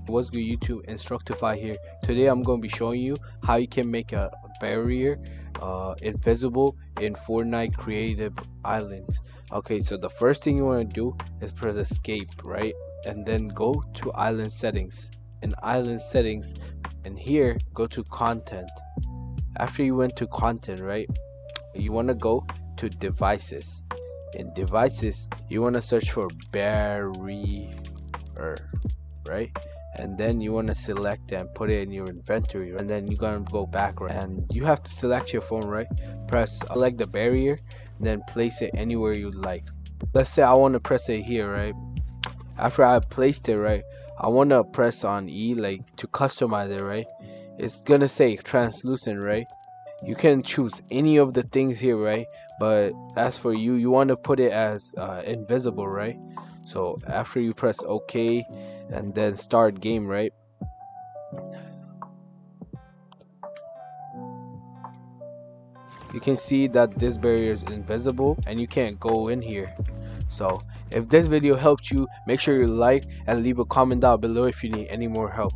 What's good YouTube, Instructify here. Today I'm going to be showing you how you can make a barrier invisible in Fortnite Creative Islands. Okay, so the first thing you want to do is press escape, right? And then go to island settings. In island settings, and here go to content. After you went to content, right, you want to go to devices. In devices, you want to search for barrier, right? And then you want to select and put it in your inventory, and then you're gonna go back, right? And you have to select your phone, right? Press select the barrier, then place it anywhere you like. Let's say I want to press it here, right? After I placed it, right, I want to press on E, like to customize it, right? It's gonna say translucent, right? You can choose any of the things here, right? But as for you, you want to put it as invisible, right? So after you press OK and then start game, right, you can see that this barrier is invisible and you can't go in here. So if this video helped you, make sure you like and leave a comment down below if you need any more help.